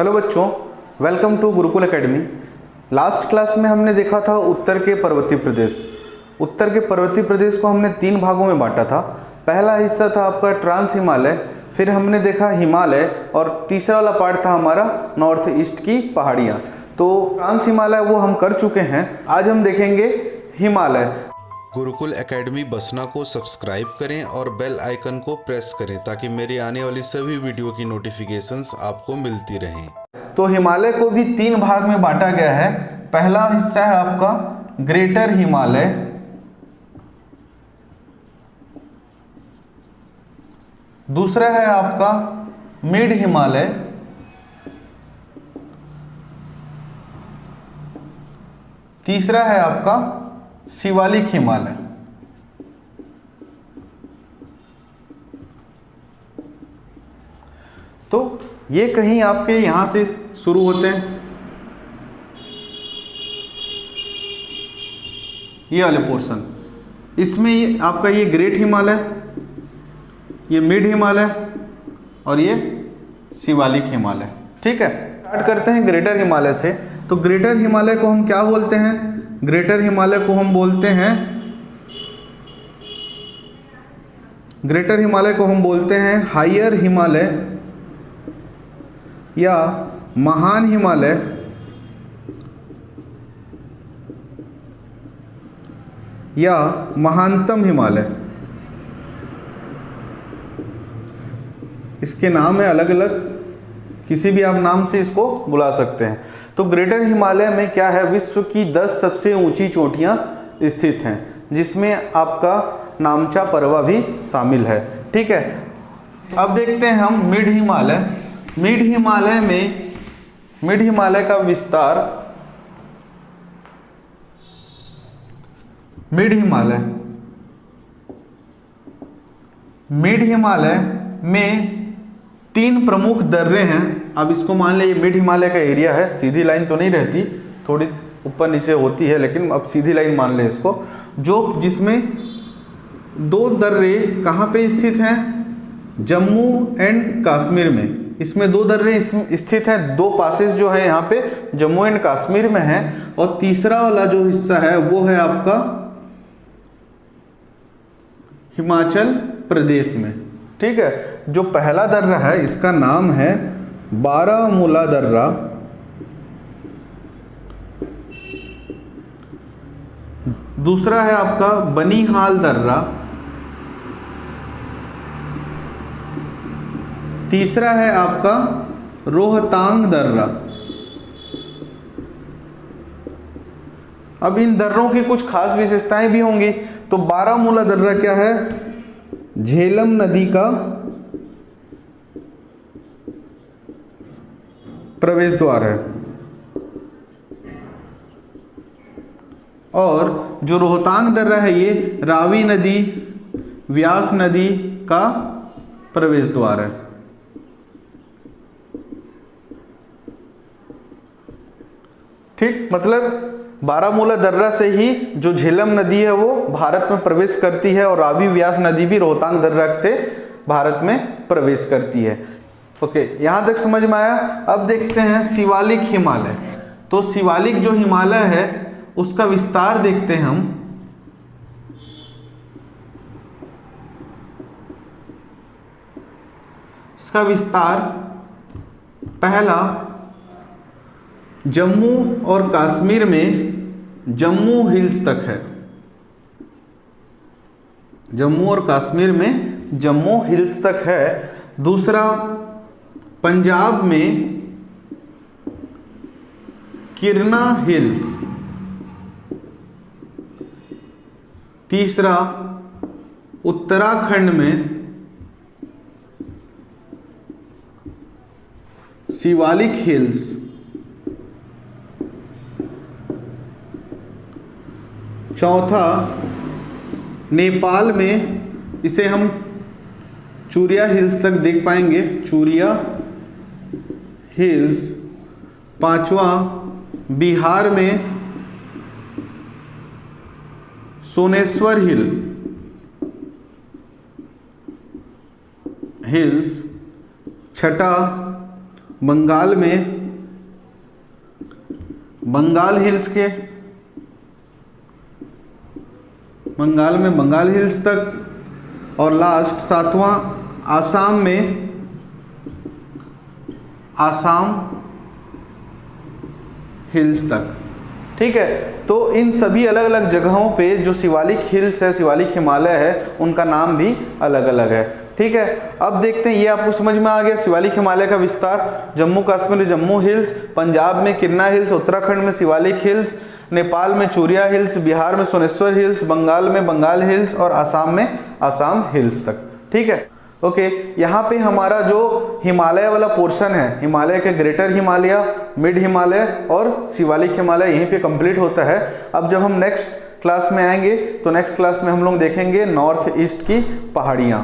Hello बच्चों, welcome to Gurukul academy. Last class में हमने देखा था उत्तर के पर्वतीय प्रदेश। उत्तर के पर्वतीय प्रदेश को हमने 3 भागों में बांटा था। पहला हिस्सा था आपका ट्रांस हिमालय, फिर हमने देखा हिमालय और तीसरा वाला पार्ट था हमारा नॉर्थ ईस्ट की पहाड़ियाँ। तो ट्रांस हिमालय वो हम कर चुके हैं, आज हम देखेंगे हिमालय। गुरुकुल एकेडमी बसना को सब्सक्राइब करें और बेल आइकन को प्रेस करें ताकि मेरी आने वाली सभी वीडियो की नोटिफिकेशंस आपको मिलती रहें। तो हिमालय को भी 3 भाग में बांटा गया है। पहला हिस्सा है आपका ग्रेटर हिमालय, दूसरा है आपका मिड हिमालय, तीसरा है आपका शिवालिक हिमालय। तो ये कहीं आपके यहां से शुरू होते हैं, ये वाले पोर्शन। इसमें आपका ये ग्रेट हिमालय, ये मिड हिमालय और ये शिवालिक हिमालय। ठीक है, स्टार्ट करते हैं ग्रेटर हिमालय से। तो ग्रेटर हिमालय को हम क्या बोलते हैं? ग्रेटर हिमालय को हम बोलते हैं हायर हिमालय या महान हिमालय या महानतम हिमालय। इसके नाम है अलग अलग, किसी भी आप नाम से इसको बुला सकते हैं। तो ग्रेटर हिमालय में क्या है, विश्व की 10 सबसे ऊंची चोटियां स्थित हैं, जिसमें आपका नामचा पर्वत भी शामिल है। ठीक है, अब देखते हैं हम मिड हिमालय। मिड हिमालय का विस्तार, मिड हिमालय में 3 प्रमुख दर्रे हैं। अब इसको मान लिया मिड हिमालय का एरिया है, सीधी लाइन तो नहीं रहती, थोड़ी ऊपर नीचे होती है, लेकिन अब सीधी लाइन मान ले इसको, जो जिसमें 2 दर्रे कहाँ पे स्थित हैं? जम्मू एंड कश्मीर में। इसमें 2 दर्रे स्थित हैं, 2 पासेस जो है यहाँ पे जम्मू एंड कश्मीर में है, और तीसरा वाला जो हिस्सा है वो है आपका हिमाचल प्रदेश में। ठीक है, जो पहला दर्रा है इसका नाम है बारामूला दर्रा, दूसरा है आपका बनिहाल दर्रा, तीसरा है आपका रोहतांग दर्रा। अब इन दर्रों की कुछ खास विशेषताएं भी होंगी। तो बारामूला दर्रा क्या है? झेलम नदी का प्रवेश द्वार है, और जो रोहतांग दर्रा है ये रावी नदी, व्यास नदी का प्रवेश द्वार है। ठीक, मतलब बारामूला दर्रा से ही जो झेलम नदी है वो भारत में प्रवेश करती है, और रावी व्यास नदी भी रोहतांग दर्रा से भारत में प्रवेश करती है। ओके, यहां तक समझ में आया। अब देखते हैं शिवालिक हिमालय। तो शिवालिक जो हिमालय है उसका विस्तार देखते हैं हम। इसका विस्तार पहला जम्मू और कश्मीर में जम्मू हिल्स तक है। जम्मू और कश्मीर में जम्मू हिल्स तक है। दूसरा पंजाब में किरना हिल्स, तीसरा उत्तराखंड में शिवालिक हिल्स, चौथा नेपाल में इसे हम चूरिया हिल्स तक देख पाएंगे, चूरिया हिल्स। पांचवा बिहार में सोनेश्वर हिल्स। छठा बंगाल में बंगाल हिल्स के, बंगाल में बंगाल हिल्स तक, और लास्ट सातवां आसाम में आसाम हिल्स तक। ठीक है, तो इन सभी अलग अलग जगहों पे जो शिवालिक हिल्स है, शिवालिक हिमालय है, उनका नाम भी अलग अलग है। ठीक है, अब देखते हैं, ये आपको समझ में आ गया शिवालिक हिमालय का विस्तार। जम्मू कश्मीर में जम्मू हिल्स, पंजाब में किन्ना हिल्स, उत्तराखंड में शिवालिक हिल्स, नेपाल में चूरिया हिल्स, बिहार में सोनेश्वर हिल्स, बंगाल में बंगाल हिल्स और आसाम में आसाम हिल्स तक। ठीक है, ओके। यहाँ पे हमारा जो हिमालय वाला पोर्शन है, हिमालय के ग्रेटर हिमालय, मिड हिमालय और शिवालिक हिमालय, यहीं पे कंप्लीट होता है। अब जब हम नेक्स्ट क्लास में आएंगे तो नेक्स्ट क्लास में हम लोग देखेंगे नॉर्थ ईस्ट की पहाड़ियाँ।